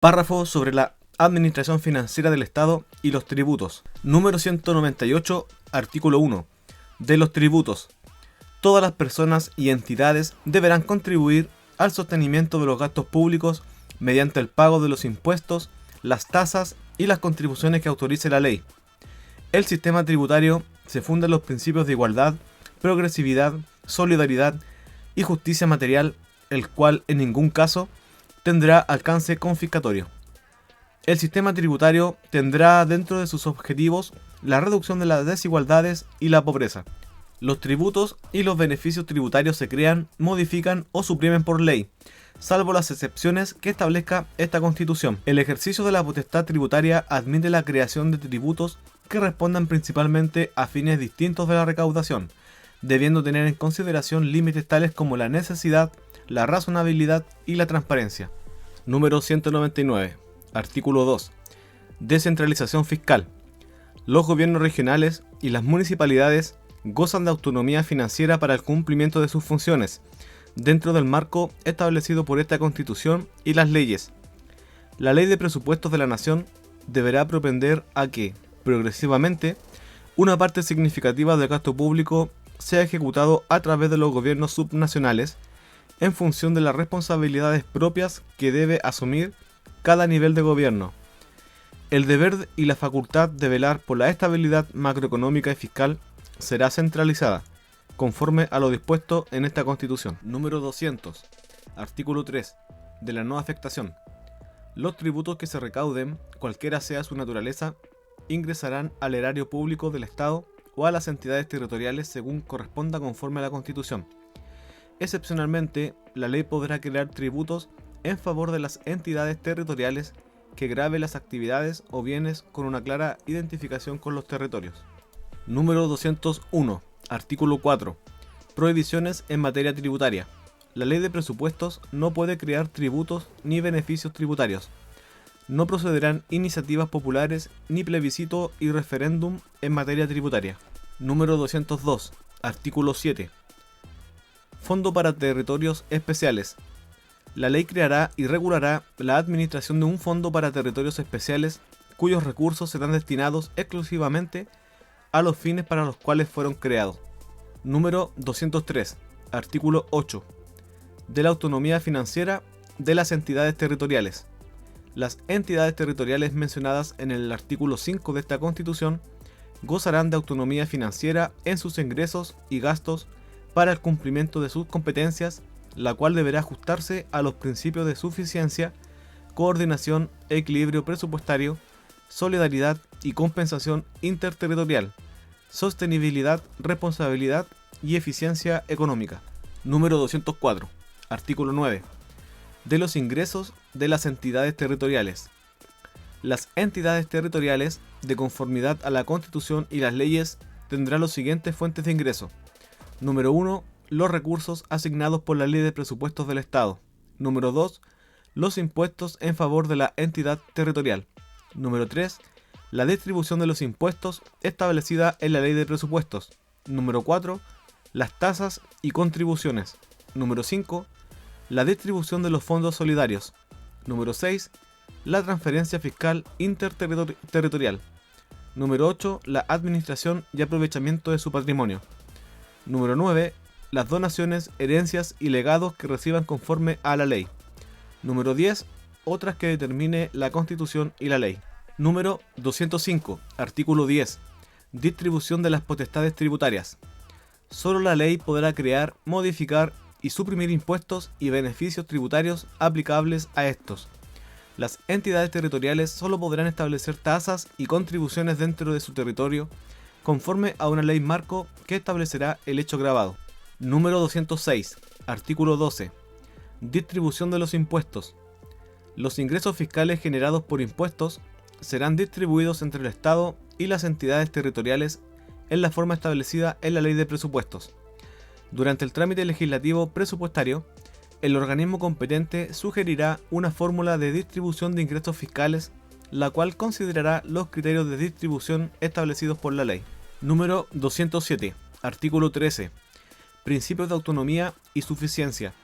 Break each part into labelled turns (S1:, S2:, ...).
S1: Párrafo sobre la administración financiera del Estado y los tributos. Número 198, artículo 1. De los tributos. Todas las personas y entidades deberán contribuir al sostenimiento de los gastos públicos mediante el pago de los impuestos, las tasas y las contribuciones que autorice la ley. El sistema tributario se funda en los principios de igualdad, progresividad, solidaridad y justicia material, el cual en ningún caso tendrá alcance confiscatorio. El sistema tributario tendrá dentro de sus objetivos la reducción de las desigualdades y la pobreza. Los tributos y los beneficios tributarios se crean, modifican o suprimen por ley, salvo las excepciones que establezca esta Constitución. El ejercicio de la potestad tributaria admite la creación de tributos que respondan principalmente a fines distintos de la recaudación, debiendo tener en consideración límites tales como la necesidad, la razonabilidad y la transparencia. Número 199. Artículo 2. Descentralización fiscal. Los gobiernos regionales y las municipalidades gozan de autonomía financiera para el cumplimiento de sus funciones, dentro del marco establecido por esta Constitución y las leyes. La Ley de Presupuestos de la Nación deberá propender a que, progresivamente, una parte significativa del gasto público sea ejecutado a través de los gobiernos subnacionales, en función de las responsabilidades propias que debe asumir cada nivel de gobierno. El deber y la facultad de velar por la estabilidad macroeconómica y fiscal será centralizada, conforme a lo dispuesto en esta Constitución. Número 200. Artículo 3. De la no afectación. Los tributos que se recauden, cualquiera sea su naturaleza, ingresarán al erario público del Estado o a las entidades territoriales según corresponda conforme a la Constitución. Excepcionalmente, la ley podrá crear tributos en favor de las entidades territoriales que grave las actividades o bienes con una clara identificación con los territorios. Número 201. Artículo 4. Prohibiciones en materia tributaria. La ley de presupuestos no puede crear tributos ni beneficios tributarios. No procederán iniciativas populares ni plebiscito y referéndum en materia tributaria. Número 202. Artículo 7. Fondo para territorios especiales. La ley creará y regulará la administración de un fondo para territorios especiales cuyos recursos serán destinados exclusivamente a los fines para los cuales fueron creados. Número 203. Artículo 8. De la autonomía financiera de las entidades territoriales. Las entidades territoriales mencionadas en el artículo 5 de esta Constitución gozarán de autonomía financiera en sus ingresos y gastos para el cumplimiento de sus competencias, la cual deberá ajustarse a los principios de suficiencia, coordinación, equilibrio presupuestario, solidaridad y compensación interterritorial, sostenibilidad, responsabilidad y eficiencia económica. Número 204. Artículo 9. De los ingresos de las entidades territoriales. Las entidades territoriales, de conformidad a la Constitución y las leyes, tendrán las siguientes fuentes de ingreso. Número 1. Los recursos asignados por la Ley de Presupuestos del Estado. Número 2. Los impuestos en favor de la entidad territorial. Número 3. La distribución de los impuestos establecida en la Ley de Presupuestos. Número 4. Las tasas y contribuciones. Número 5. La distribución de los fondos solidarios. Número 6. La transferencia fiscal interterritorial. Número 8. La administración y aprovechamiento de su patrimonio. Número 9. Las donaciones, herencias y legados que reciban conforme a la ley. Número 10. Otras que determine la Constitución y la ley. Número 205. Artículo 10. Distribución de las potestades tributarias. Solo la ley podrá crear, modificar y suprimir impuestos y beneficios tributarios aplicables a estos. Las entidades territoriales solo podrán establecer tasas y contribuciones dentro de su territorio, conforme a una ley marco que establecerá el hecho gravado. Número 206. Artículo 12. Distribución de los impuestos. Los ingresos fiscales generados por impuestos serán distribuidos entre el Estado y las entidades territoriales en la forma establecida en la Ley de Presupuestos. Durante el trámite legislativo presupuestario, el organismo competente sugerirá una fórmula de distribución de ingresos fiscales, la cual considerará los criterios de distribución establecidos por la ley. Número 207. Artículo 13. Principios de autonomía y suficiencia.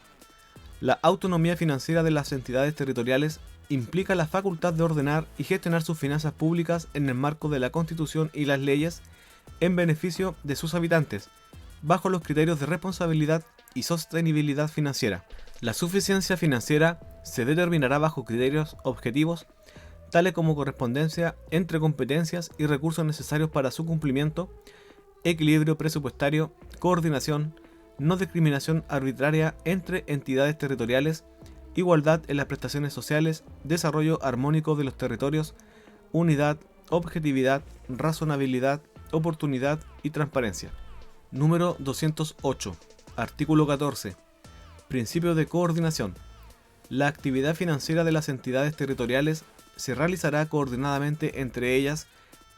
S1: La autonomía financiera de las entidades territoriales implica la facultad de ordenar y gestionar sus finanzas públicas en el marco de la Constitución y las leyes en beneficio de sus habitantes, bajo los criterios de responsabilidad y sostenibilidad financiera. La suficiencia financiera se determinará bajo criterios objetivos, tales como correspondencia entre competencias y recursos necesarios para su cumplimiento, equilibrio presupuestario, coordinación, no discriminación arbitraria entre entidades territoriales, igualdad en las prestaciones sociales, desarrollo armónico de los territorios, unidad, objetividad, razonabilidad, oportunidad y transparencia. Número 208. Artículo 14. Principio de coordinación. La actividad financiera de las entidades territoriales se realizará coordinadamente entre ellas,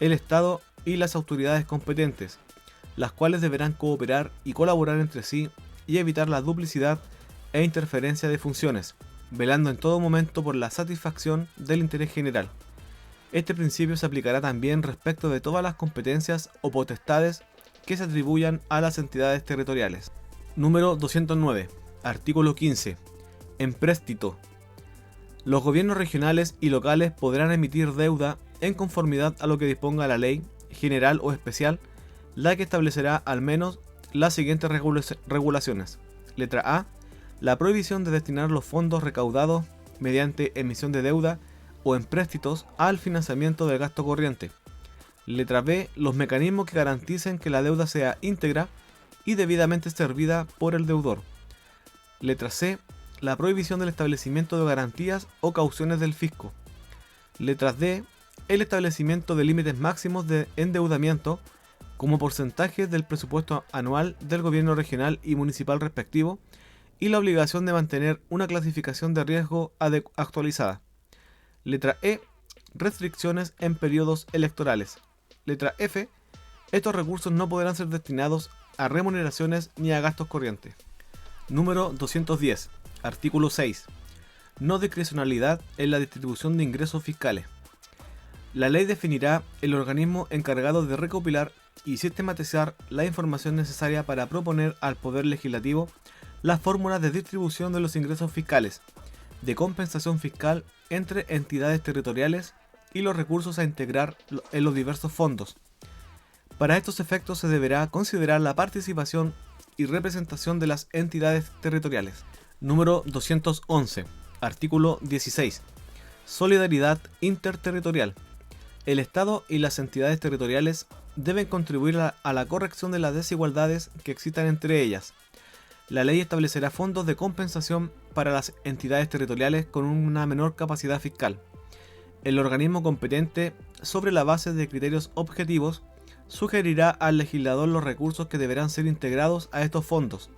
S1: el Estado y las autoridades competentes, las cuales deberán cooperar y colaborar entre sí y evitar la duplicidad e interferencia de funciones, velando en todo momento por la satisfacción del interés general. Este principio se aplicará también respecto de todas las competencias o potestades que se atribuyan a las entidades territoriales. Número 209. Artículo 15. Empréstito. Los gobiernos regionales y locales podrán emitir deuda en conformidad a lo que disponga la ley, general o especial, la que establecerá al menos las siguientes regulaciones. Letra A. La prohibición de destinar los fondos recaudados mediante emisión de deuda o empréstitos al financiamiento del gasto corriente. Letra B. Los mecanismos que garanticen que la deuda sea íntegra y debidamente servida por el deudor. Letra C. La prohibición del establecimiento de garantías o cauciones del fisco. Letra D. El establecimiento de límites máximos de endeudamiento como porcentajes del presupuesto anual del gobierno regional y municipal respectivo y la obligación de mantener una clasificación de riesgo actualizada. Letra E. Restricciones en periodos electorales. Letra F. Estos recursos no podrán ser destinados a remuneraciones ni a gastos corrientes. Número 210. Artículo 6. No discrecionalidad en la distribución de ingresos fiscales. La ley definirá el organismo encargado de recopilar y sistematizar la información necesaria para proponer al Poder Legislativo las fórmulas de distribución de los ingresos fiscales, de compensación fiscal entre entidades territoriales y los recursos a integrar en los diversos fondos. Para estos efectos se deberá considerar la participación y representación de las entidades territoriales. Número 211. Artículo 16. Solidaridad interterritorial. El Estado y las entidades territoriales deben contribuir a la corrección de las desigualdades que existan entre ellas. La ley establecerá fondos de compensación para las entidades territoriales con una menor capacidad fiscal. El organismo competente, sobre la base de criterios objetivos, sugerirá al legislador los recursos que deberán ser integrados a estos fondos.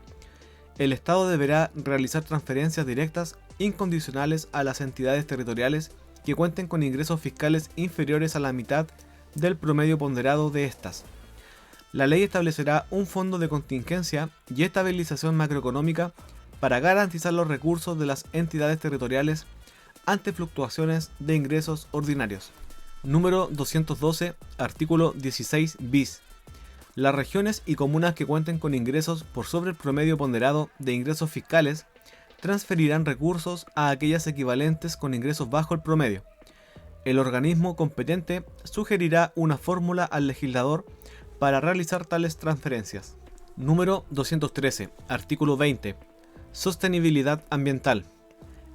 S1: El Estado deberá realizar transferencias directas incondicionales a las entidades territoriales que cuenten con ingresos fiscales inferiores a la mitad del promedio ponderado de estas. La ley establecerá un fondo de contingencia y estabilización macroeconómica para garantizar los recursos de las entidades territoriales ante fluctuaciones de ingresos ordinarios. Número 212, artículo 16 bis. Las regiones y comunas que cuenten con ingresos por sobre el promedio ponderado de ingresos fiscales transferirán recursos a aquellas equivalentes con ingresos bajo el promedio. El organismo competente sugerirá una fórmula al legislador para realizar tales transferencias. Número 213, artículo 20. Sostenibilidad ambiental.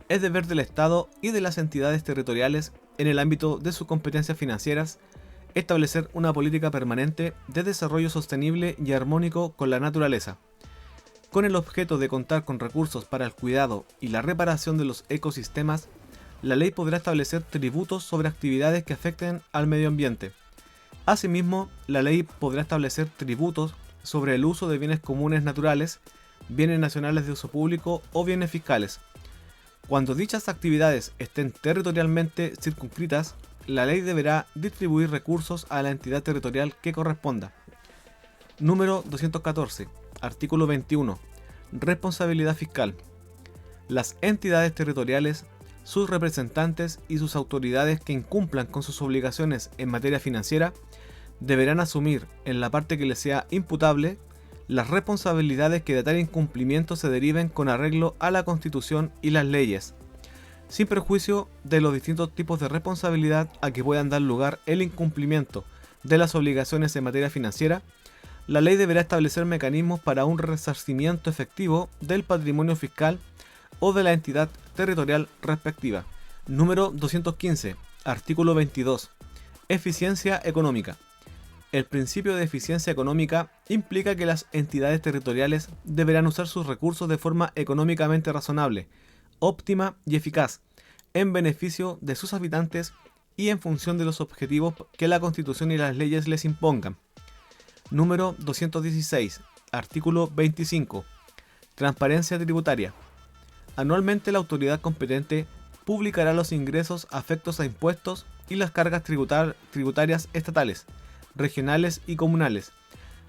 S1: Es deber del Estado y de las entidades territoriales, en el ámbito de sus competencias financieras, establecer una política permanente de desarrollo sostenible y armónico con la naturaleza, con el objeto de contar con recursos para el cuidado y la reparación de los ecosistemas. La ley podrá establecer tributos sobre actividades que afecten al medio ambiente. Asimismo, la ley podrá establecer tributos sobre el uso de bienes comunes naturales, bienes nacionales de uso público o bienes fiscales. Cuando dichas actividades estén territorialmente circunscritas, la ley deberá distribuir recursos a la entidad territorial que corresponda. Número 214. Artículo 21. Responsabilidad fiscal. Las entidades territoriales, sus representantes y sus autoridades que incumplan con sus obligaciones en materia financiera deberán asumir, en la parte que les sea imputable, las responsabilidades que de tal incumplimiento se deriven con arreglo a la Constitución y las leyes. sin perjuicio de los distintos tipos de responsabilidad a que puedan dar lugar el incumplimiento de las obligaciones en materia financiera. La ley deberá establecer mecanismos para un resarcimiento efectivo del patrimonio fiscal o de la entidad territorial respectiva. Número 215. Artículo 22. Eficiencia económica. El principio de eficiencia económica implica que las entidades territoriales deberán usar sus recursos de forma económicamente razonable, óptima y eficaz, en beneficio de sus habitantes y en función de los objetivos que la Constitución y las leyes les impongan. Número 216. Artículo 25. Transparencia tributaria. Anualmente la autoridad competente publicará los ingresos afectos a impuestos y las cargas tributarias estatales, regionales y comunales,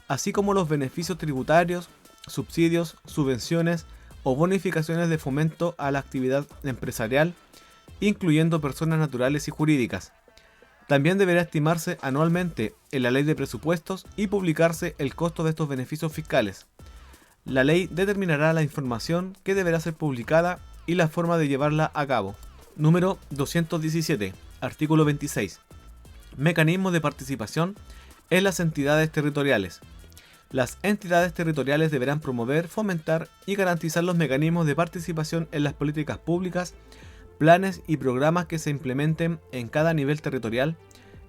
S1: así como los beneficios tributarios, subsidios, subvenciones o bonificaciones de fomento a la actividad empresarial, incluyendo personas naturales y jurídicas. También deberá estimarse anualmente en la ley de presupuestos y publicarse el costo de estos beneficios fiscales. La ley determinará la información que deberá ser publicada y la forma de llevarla a cabo. Número 217. Artículo 26. Mecanismos de participación en las entidades territoriales. Las entidades territoriales deberán promover, fomentar y garantizar los mecanismos de participación en las políticas públicas, planes y programas que se implementen en cada nivel territorial,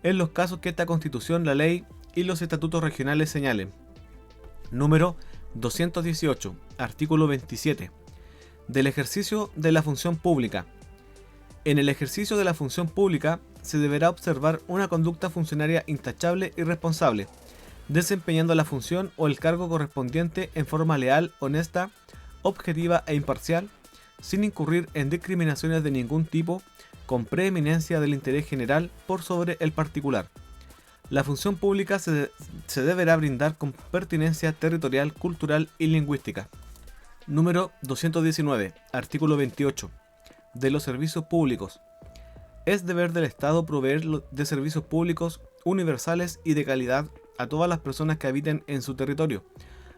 S1: en los casos que esta Constitución, la ley y los estatutos regionales señalen. Número 218. Artículo 27. Del ejercicio de la función pública. En el ejercicio de la función pública se deberá observar una conducta funcionaria intachable y responsable, desempeñando la función o el cargo correspondiente en forma leal, honesta, objetiva e imparcial, sin incurrir en discriminaciones de ningún tipo, con preeminencia del interés general por sobre el particular. La función pública se deberá brindar con pertinencia territorial, cultural y lingüística. Número 219. Artículo 28. De los servicios públicos. Es deber del Estado proveer de servicios públicos universales y de calidad a todas las personas que habiten en su territorio,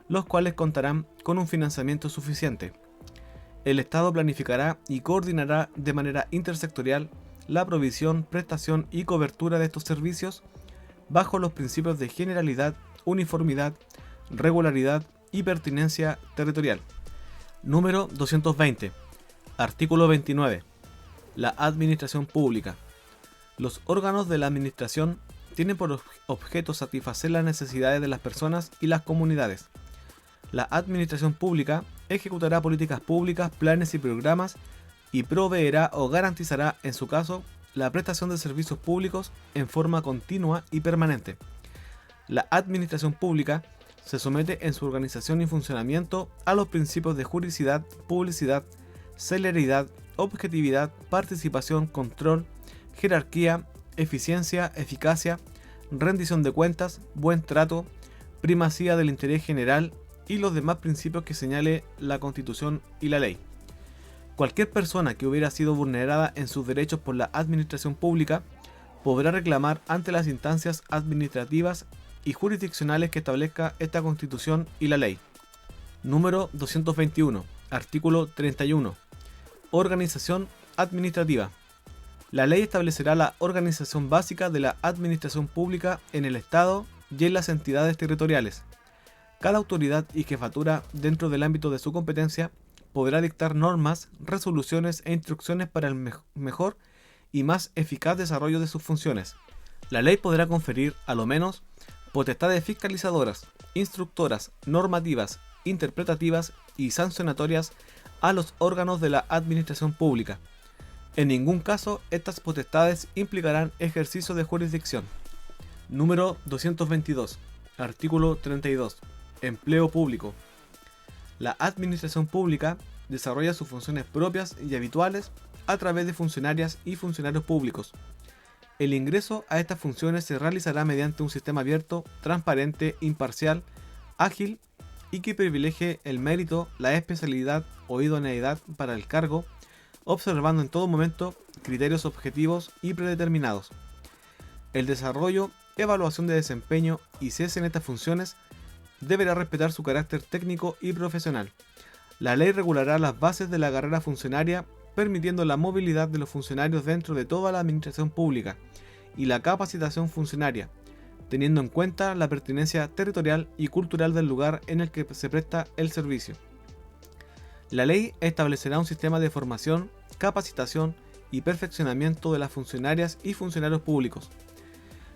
S1: los cuales contarán con un financiamiento suficiente. El Estado planificará y coordinará de manera intersectorial la provisión, prestación y cobertura de estos servicios bajo los principios de generalidad, uniformidad, regularidad y pertinencia territorial. Número 220. Artículo 29. La administración pública. Los órganos de la administración tienen por objeto satisfacer las necesidades de las personas y las comunidades. La administración pública ejecutará políticas públicas, planes y programas y proveerá o garantizará, en su caso, la prestación de servicios públicos en forma continua y permanente. La administración pública se somete en su organización y funcionamiento a los principios de juridicidad, publicidad, celeridad, objetividad, participación, control, jerarquía, eficiencia, eficacia, rendición de cuentas, buen trato, primacía del interés general y los demás principios que señale la Constitución y la ley. Cualquier persona que hubiera sido vulnerada en sus derechos por la administración pública podrá reclamar ante las instancias administrativas y jurisdiccionales que establezca esta Constitución y la ley. Número 221. Artículo 31. Organización administrativa. La ley establecerá la organización básica de la administración pública en el Estado y en las entidades territoriales. Cada autoridad y jefatura dentro del ámbito de su competencia podrá dictar normas, resoluciones e instrucciones para el mejor y más eficaz desarrollo de sus funciones. La ley podrá conferir, a lo menos, potestades fiscalizadoras, instructoras, normativas, interpretativas y sancionatorias a los órganos de la administración pública. En ningún caso, estas potestades implicarán ejercicio de jurisdicción. Número 222. Artículo 32. Empleo público. La administración pública desarrolla sus funciones propias y habituales a través de funcionarias y funcionarios públicos. El ingreso a estas funciones se realizará mediante un sistema abierto, transparente, imparcial, ágil y que privilegie el mérito, la especialidad o idoneidad para el cargo, observando en todo momento criterios objetivos y predeterminados. El desarrollo, evaluación de desempeño y cese en estas funciones deberá respetar su carácter técnico y profesional. La ley regulará las bases de la carrera funcionaria, permitiendo la movilidad de los funcionarios dentro de toda la administración pública y la capacitación funcionaria, teniendo en cuenta la pertinencia territorial y cultural del lugar en el que se presta el servicio. La ley establecerá un sistema de formación, capacitación y perfeccionamiento de las funcionarias y funcionarios públicos.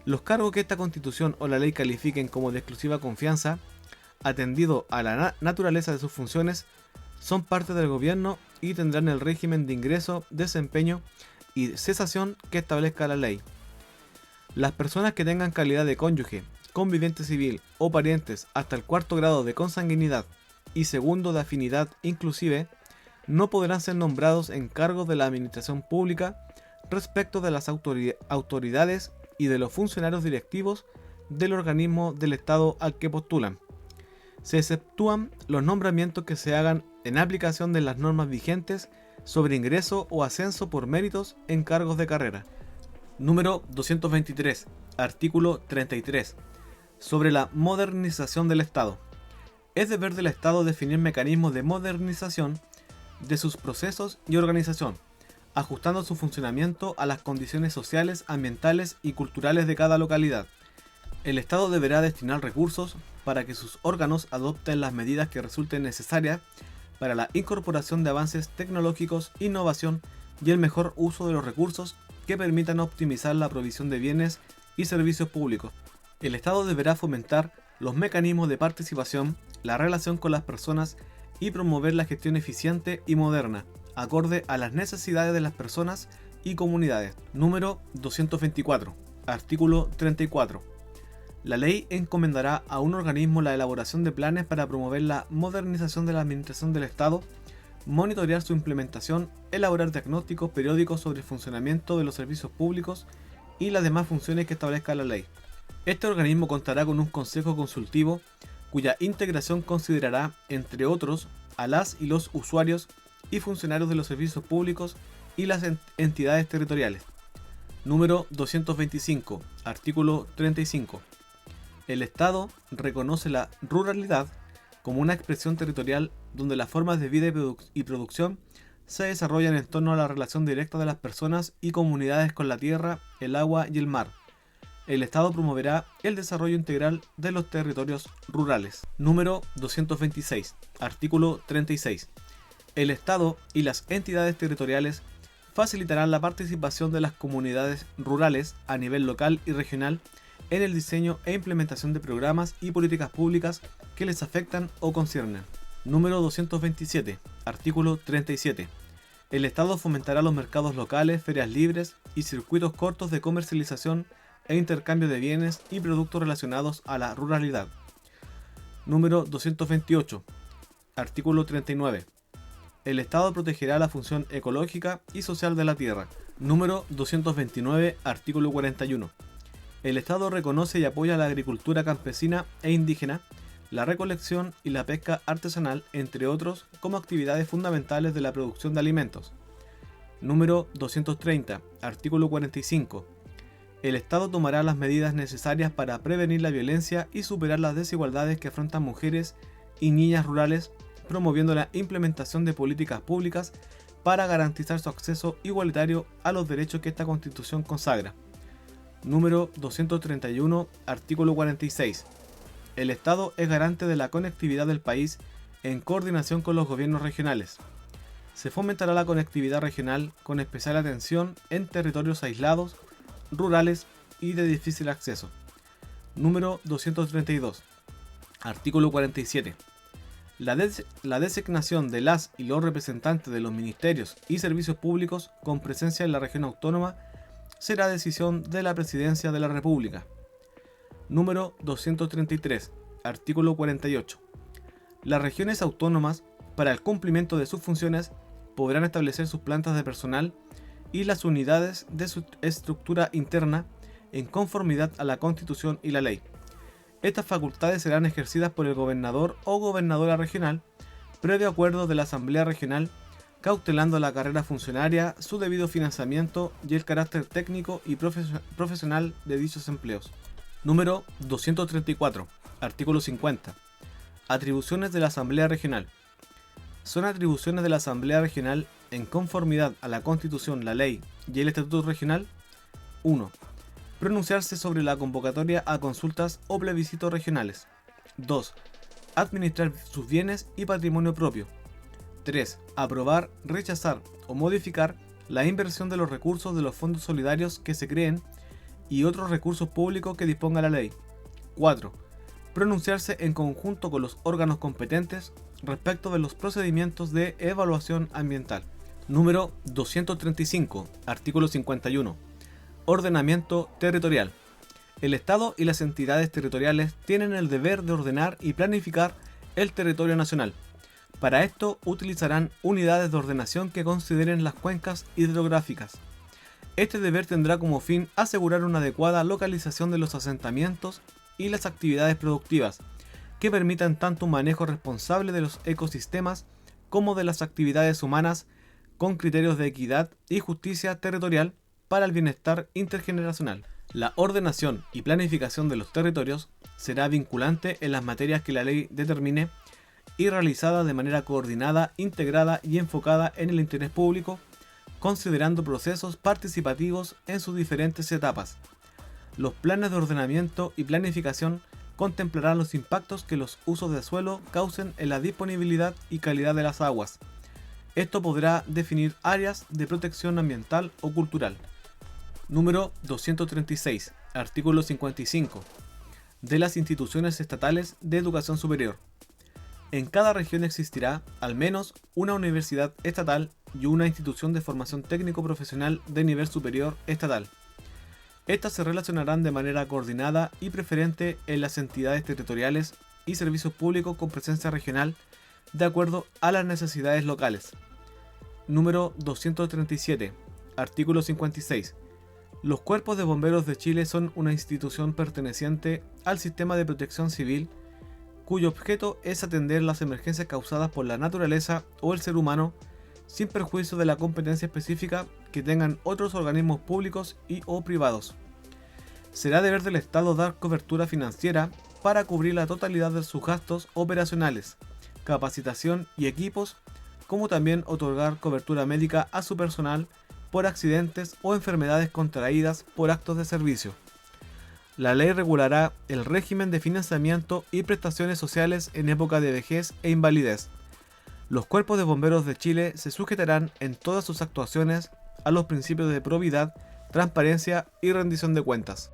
S1: Los cargos que esta Constitución o la ley califiquen como de exclusiva confianza, atendido a la naturaleza de sus funciones, son parte del gobierno y tendrán el régimen de ingreso, desempeño y cesación que establezca la ley. Las personas que tengan calidad de cónyuge, conviviente civil o parientes hasta el 4º grado de consanguinidad y 2º de afinidad inclusive, no podrán ser nombrados en cargos de la administración pública respecto de las autoridades y de los funcionarios directivos del organismo del Estado al que postulan. Se exceptúan los nombramientos que se hagan en aplicación de las normas vigentes sobre ingreso o ascenso por méritos en cargos de carrera. Número 223, artículo 33, sobre la modernización del Estado. Es deber del Estado definir mecanismos de modernización de sus procesos y organización, ajustando su funcionamiento a las condiciones sociales, ambientales y culturales de cada localidad. El Estado deberá destinar recursos para que sus órganos adopten las medidas que resulten necesarias para la incorporación de avances tecnológicos, innovación y el mejor uso de los recursos que permitan optimizar la provisión de bienes y servicios públicos. El Estado deberá fomentar los mecanismos de participación, la relación con las personas y promover la gestión eficiente y moderna, acorde a las necesidades de las personas y comunidades. Número 224, artículo 34. La ley encomendará a un organismo la elaboración de planes para promover la modernización de la administración del Estado, monitorear su implementación, elaborar diagnósticos periódicos sobre el funcionamiento de los servicios públicos y las demás funciones que establezca la ley. Este organismo contará con un consejo consultivo cuya integración considerará, entre otros, a las y los usuarios y funcionarios de los servicios públicos y las entidades territoriales. Número 225, artículo 35. El Estado reconoce la ruralidad como una expresión territorial donde las formas de vida y producción se desarrollan en torno a la relación directa de las personas y comunidades con la tierra, el agua y el mar. El Estado promoverá el desarrollo integral de los territorios rurales. Número 226, artículo 36. El Estado y las entidades territoriales facilitarán la participación de las comunidades rurales a nivel local y regional en el diseño e implementación de programas y políticas públicas que les afectan o conciernen. Número 227, artículo 37. El Estado fomentará los mercados locales, ferias libres y circuitos cortos de comercialización e intercambio de bienes y productos relacionados a la ruralidad. Número 228, artículo 39. El Estado protegerá la función ecológica y social de la tierra. Número 229, artículo 41. El Estado reconoce y apoya la agricultura campesina e indígena, la recolección y la pesca artesanal, entre otros, como actividades fundamentales de la producción de alimentos. Número 230, artículo 45. El Estado tomará las medidas necesarias para prevenir la violencia y superar las desigualdades que afrontan mujeres y niñas rurales, promoviendo la implementación de políticas públicas para garantizar su acceso igualitario a los derechos que esta Constitución consagra. Número 231, artículo 46. El Estado es garante de la conectividad del país en coordinación con los gobiernos regionales. Se fomentará la conectividad regional con especial atención en territorios aislados, rurales y de difícil acceso. Número 232. Artículo 47. La designación de las y los representantes de los ministerios y servicios públicos con presencia en la región autónoma será decisión de la Presidencia de la República. Número 233. Artículo 48. Las regiones autónomas, para el cumplimiento de sus funciones, podrán establecer sus plantas de personal y las unidades de su estructura interna en conformidad a la Constitución y la ley. Estas facultades serán ejercidas por el gobernador o gobernadora regional, previo acuerdo de la Asamblea Regional, cautelando la carrera funcionaria, su debido financiamiento y el carácter técnico y profesional de dichos empleos. Número 234. Artículo 50. Atribuciones de la Asamblea Regional. Son atribuciones de la Asamblea Regional en conformidad a la Constitución, la ley y el Estatuto Regional. 1. Pronunciarse sobre la convocatoria a consultas o plebiscitos regionales. 2. Administrar sus bienes y patrimonio propio. 3. Aprobar, rechazar o modificar la inversión de los recursos de los fondos solidarios que se creen y otros recursos públicos que disponga la ley. 4. Pronunciarse en conjunto con los órganos competentes respecto de los procedimientos de evaluación ambiental. Número 235, artículo 51. Ordenamiento territorial. El Estado y las entidades territoriales tienen el deber de ordenar y planificar el territorio nacional. Para esto utilizarán unidades de ordenación que consideren las cuencas hidrográficas. Este deber tendrá como fin asegurar una adecuada localización de los asentamientos y las actividades productivas, que permitan tanto un manejo responsable de los ecosistemas como de las actividades humanas con criterios de equidad y justicia territorial para el bienestar intergeneracional. La ordenación y planificación de los territorios será vinculante en las materias que la ley determine y realizada de manera coordinada, integrada y enfocada en el interés público, considerando procesos participativos en sus diferentes etapas. Los planes de ordenamiento y planificación contemplarán los impactos que los usos de suelo causen en la disponibilidad y calidad de las aguas. Esto podrá definir áreas de protección ambiental o cultural. Número 236, artículo 55. De las instituciones estatales de educación superior. En cada región existirá, al menos, una universidad estatal y una institución de formación técnico-profesional de nivel superior estatal. Estas se relacionarán de manera coordinada y preferente en las entidades territoriales y servicios públicos con presencia regional, de acuerdo a las necesidades locales. Número 237, artículo 56. Los cuerpos de bomberos de Chile son una institución perteneciente al sistema de protección civil, cuyo objeto es atender las emergencias causadas por la naturaleza o el ser humano, sin perjuicio de la competencia específica que tengan otros organismos públicos y/o privados. Será deber del Estado dar cobertura financiera para cubrir la totalidad de sus gastos operacionales, capacitación y equipos, como también otorgar cobertura médica a su personal por accidentes o enfermedades contraídas por actos de servicio. La ley regulará el régimen de financiamiento y prestaciones sociales en época de vejez e invalidez. Los cuerpos de bomberos de Chile se sujetarán en todas sus actuaciones a los principios de probidad, transparencia y rendición de cuentas.